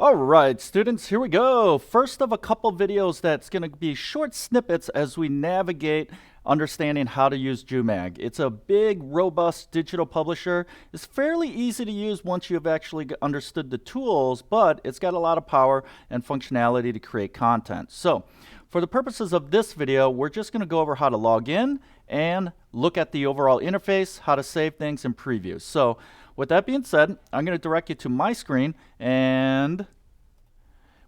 All right, students, here we go. First of a couple videos that's going to be short snippets as we navigate understanding how to use Joomag. It's a big, robust digital publisher. It's fairly easy to use once you've actually understood the tools, but it's got a lot of power and functionality to create content. So, for the purposes of this video, we're just going to go over how to log in and look at the overall interface, how to save things and preview. So, with that being said, I'm going to direct you to my screen, and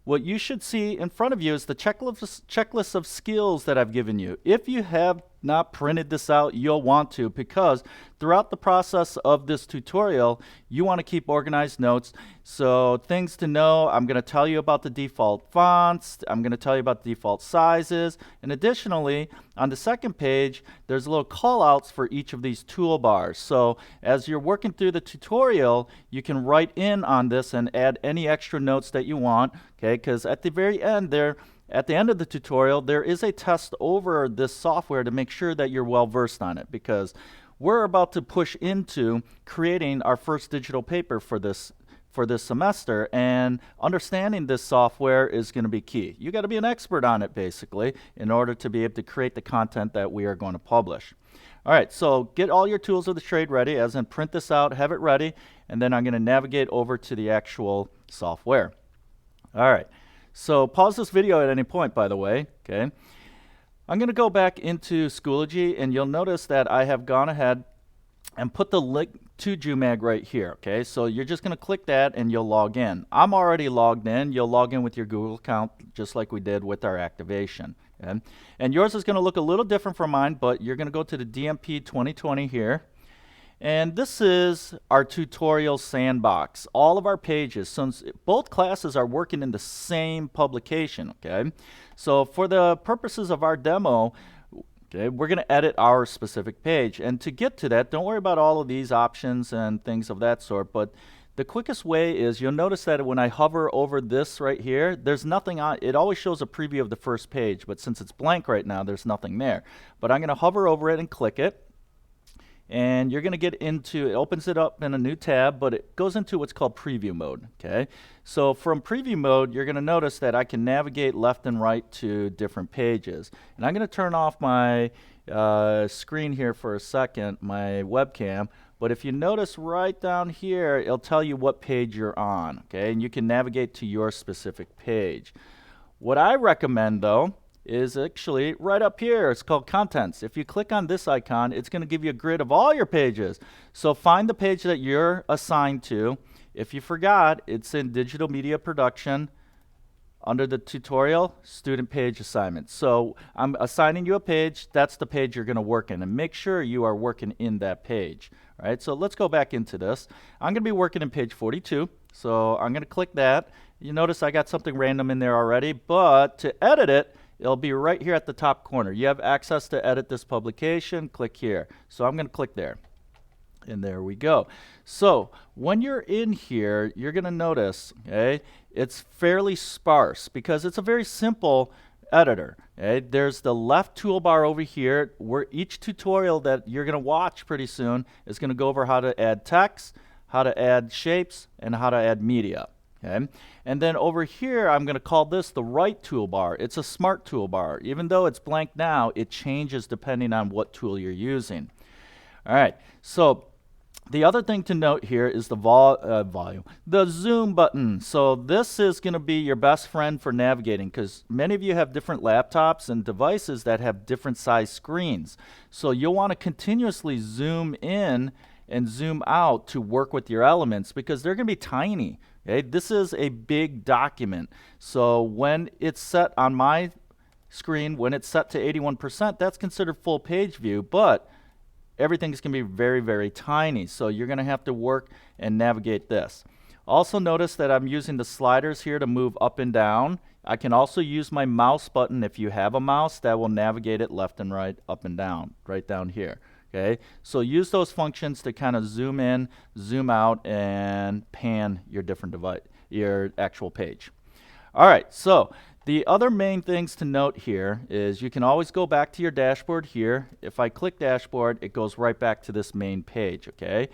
what you should see in front of you is the checklist of skills that I've given you. If you have not printed this out, you'll want to, because throughout the process of this tutorial, you want to keep organized notes. So things to know, I'm going to tell you about the default fonts, I'm going to tell you about the default sizes, and additionally, on the second page, there's little call-outs for each of these toolbars. So as you're working through the tutorial, you can write in on this and add any extra notes that you want, okay? Because at the very end there, at the end of the tutorial, there is a test over this software to make sure that you're well versed on it, because we're about to push into creating our first digital paper for this semester, and understanding this software is going to be key. You got to be an expert on it basically in order to be able to create the content that we are going to publish. All right, so get all your tools of the trade ready, as in print this out, have it ready, and then I'm going to navigate over to the actual software. All right. So pause this video at any point, by the way, okay? I'm going to go back into Schoology, and you'll notice that I have gone ahead and put the link to Joomag right here, okay? So you're just going to click that and you'll log in. I'm already logged in. You'll log in with your Google account just like we did with our activation. Okay? And yours is going to look a little different from mine, but you're going to go to the DMP 2020 here. And this is our tutorial sandbox. All of our pages, since both classes are working in the same publication, okay? So for the purposes of our demo, okay, we're going to edit our specific page. And to get to that, don't worry about all of these options and things of that sort, but the quickest way is, you'll notice that when I hover over this right here, there's nothing on it. Always shows a preview of the first page, but since it's blank right now, there's nothing there. But I'm going to hover over it and click it. And you're going to get into, it opens it up in a new tab, but it goes into what's called preview mode, okay? So from preview mode, you're going to notice that I can navigate left and right to different pages. And I'm going to turn off my screen here for a second, my webcam, but if you notice right down here, it'll tell you what page you're on, okay? And you can navigate to your specific page. What I recommend, though, is actually right up here. It's called Contents. If you click on this icon, it's going to give you a grid of all your pages. So find the page that you're assigned to. If you forgot, it's in Digital Media Production under the Tutorial Student Page Assignment. So I'm assigning you a page. That's the page you're going to work in, and make sure you are working in that page. All right, so let's go back into this. I'm going to be working in page 42, so I'm going to click that. You notice I got something random in there already, but to edit it, it'll be right here at the top corner. You have access to edit this publication. Click here. So I'm going to click there. And there we go. So when you're in here, you're going to notice, okay, it's fairly sparse because it's a very simple editor. Okay? There's the left toolbar over here, where each tutorial that you're going to watch pretty soon is going to go over how to add text, how to add shapes, and how to add media. Okay. And then over here, I'm going to call this the right toolbar. It's a smart toolbar. Even though it's blank now, it changes depending on what tool you're using. All right, so the other thing to note here is the volume, the zoom button. So this is going to be your best friend for navigating, because many of you have different laptops and devices that have different size screens. So you'll want to continuously zoom in and zoom out to work with your elements, because they're going to be tiny. Okay? This is a big document. So when it's set on my screen, when it's set to 81%, that's considered full page view, but everything's going to be very, very tiny. So you're going to have to work and navigate this. Also notice that I'm using the sliders here to move up and down. I can also use my mouse button. If you have a mouse, that will navigate it left and right, up and down, right down here. Okay, so use those functions to kind of zoom in, zoom out, and pan your different device, your actual page. All right, so the other main things to note here is you can always go back to your dashboard here. If I click dashboard, it goes right back to this main page, okay?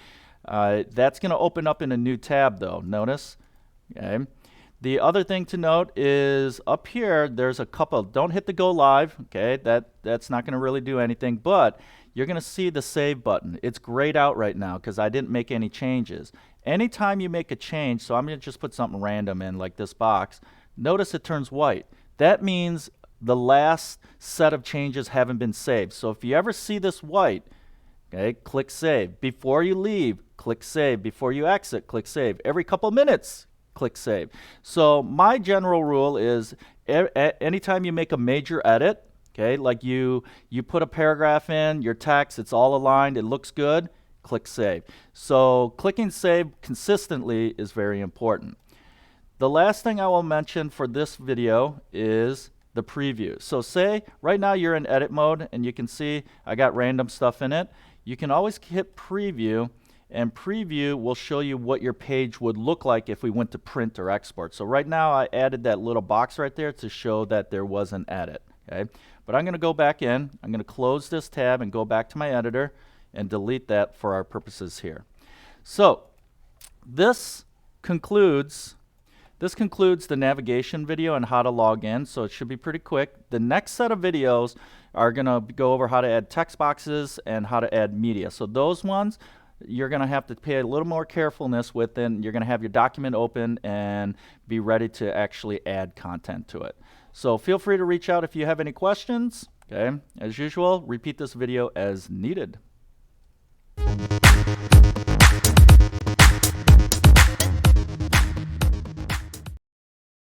That's going to open up in a new tab though, notice. Okay? The other thing to note is up here, there's a couple, don't hit the go live, okay, that's not gonna really do anything, but you're gonna see the save button. It's grayed out right now because I didn't make any changes. Anytime you make a change, so I'm gonna just put something random in like this box, notice it turns white. That means the last set of changes haven't been saved. So if you ever see this white, okay, click save. Before you leave, click save. Before you exit, click save. Every couple minutes, click save. So my general rule is anytime you make a major edit, okay, like you put a paragraph in, your text, it's all aligned, it looks good, click save. So clicking save consistently is very important. The last thing I will mention for this video is the preview. So say right now you're in edit mode and you can see I got random stuff in it. You can always hit preview, and preview will show you what your page would look like if we went to print or export. So right now I added that little box right there to show that there was an edit. Okay? But I'm going to go back in, I'm going to close this tab and go back to my editor and delete that for our purposes here. So this concludes the navigation video and how to log in, so it should be pretty quick. The next set of videos are going to go over how to add text boxes and how to add media. So those ones you're going to have to pay a little more carefulness with, and you're going to have your document open and be ready to actually add content to it. So feel free to reach out if you have any questions. Okay, as usual, repeat this video as needed.